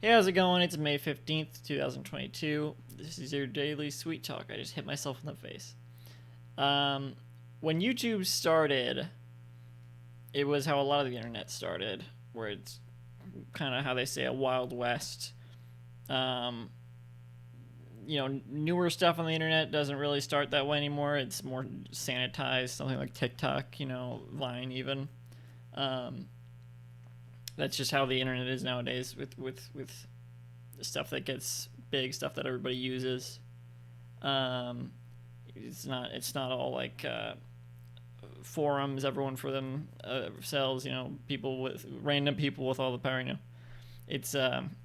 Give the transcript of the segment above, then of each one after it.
Hey, how's it going? It's May 15th, 2022. This is your daily sweet talk. I just hit myself in the face. Um, when YouTube started, it was how a lot of the internet started, where it's kind of how they say a wild west. Um, newer stuff on the internet doesn't really start that way anymore. It's more sanitized, something like TikTok, Vine even. Um, that's just how the internet is nowadays with stuff that gets big, stuff that everybody uses. Um, it's not all like forums, everyone for themselves. People with random people with all the power. It's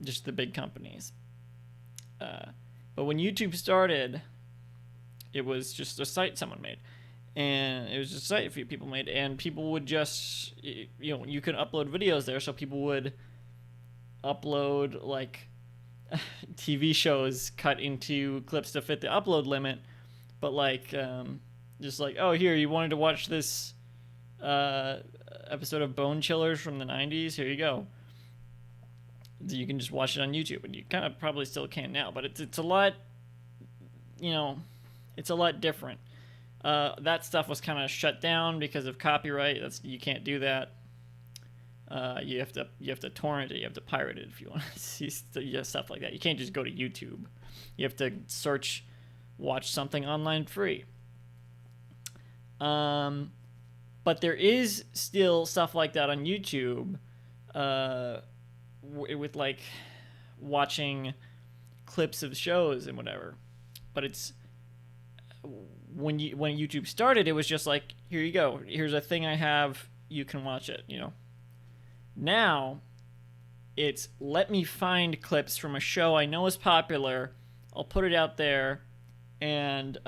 just the big companies. But when YouTube started, it was just a site someone made, and it was just a site a few people made, and people would just you could upload videos there, so people would upload like TV shows cut into clips to fit the upload limit, but just like, oh, here, you wanted to watch this episode of Bone Chillers from the 90s, here you go. You can just watch it on YouTube, and you kind of probably still can now, but it's a lot, it's a lot different. That stuff was kind of shut down because of copyright. You can't do that. You have to torrent it. You have to pirate it if you want to see stuff like that. You can't just go to YouTube. You have to watch something online free. But there is still stuff like that on YouTube, with like watching clips of shows and whatever. But it's when YouTube started, it was just like, here you go. Here's a thing I have. You can watch it. Now, it's let me find clips from a show I know is popular. I'll put it out there and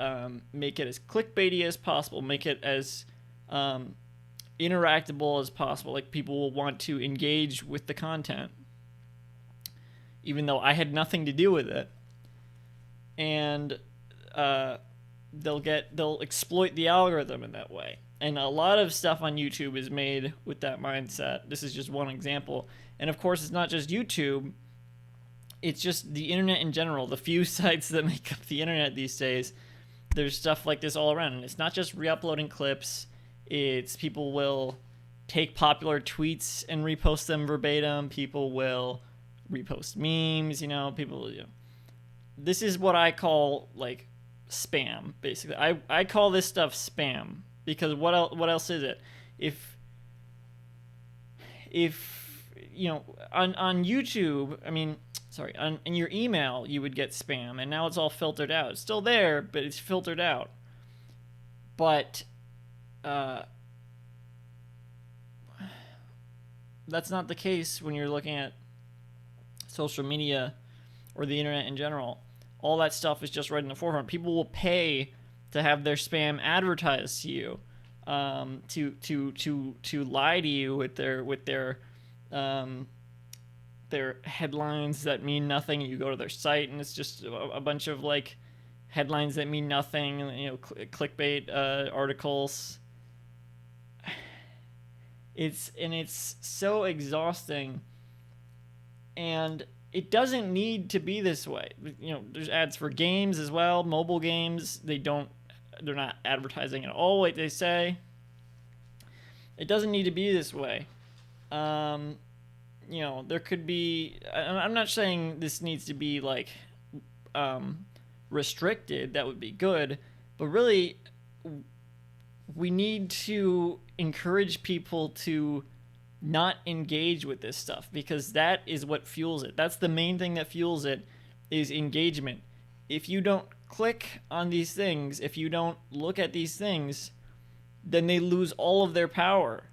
make it as clickbaity as possible. Make it as interactable as possible. Like, people will want to engage with the content, even though I had nothing to do with it. And they'll exploit the algorithm in that way. And a lot of stuff on YouTube is made with that mindset. This is just one example. And of course, it's not just YouTube. It's just the internet in general. The few sites that make up the internet these days, there's stuff like this all around. And it's not just re-uploading clips. It's people will take popular tweets and repost them verbatim. People will repost memes, people, This is what I call, like, spam, basically. I call this stuff spam. Because what else is it? If on YouTube, in your email you would get spam, and now it's all filtered out. It's still there, but it's filtered out. But that's not the case when you're looking at social media or the internet in general. All that stuff is just right in the forefront. People will pay to have their spam advertised to you, to lie to you with their headlines that mean nothing. You go to their site and it's just a bunch of like headlines that mean nothing. Clickbait articles. It's so exhausting, and it doesn't need to be this way. There's ads for games as well, mobile games. They're not advertising at all, like they say. It doesn't need to be this way. There could be. I'm not saying this needs to be like restricted. That would be good, but really, we need to encourage people to not engage with this stuff, because that is what fuels it. That's the main thing that fuels it, is engagement. If you don't click on these things, if you don't look at these things, then they lose all of their power.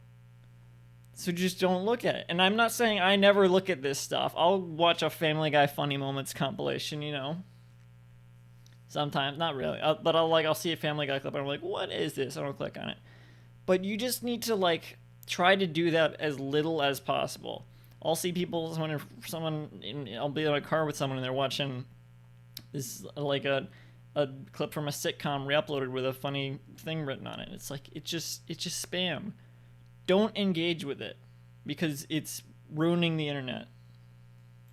So just don't look at it. And I'm not saying I never look at this stuff. I'll watch a Family Guy Funny Moments compilation, Sometimes, not really. But I'll see a Family Guy clip and I'm like, what is this? I don't click on it. But you just need to try to do that as little as possible. I'll see people, I'll be in a car with someone and they're watching this like a clip from a sitcom re-uploaded with a funny thing written on it. It's like, it's just spam. Don't engage with it, because it's ruining the internet.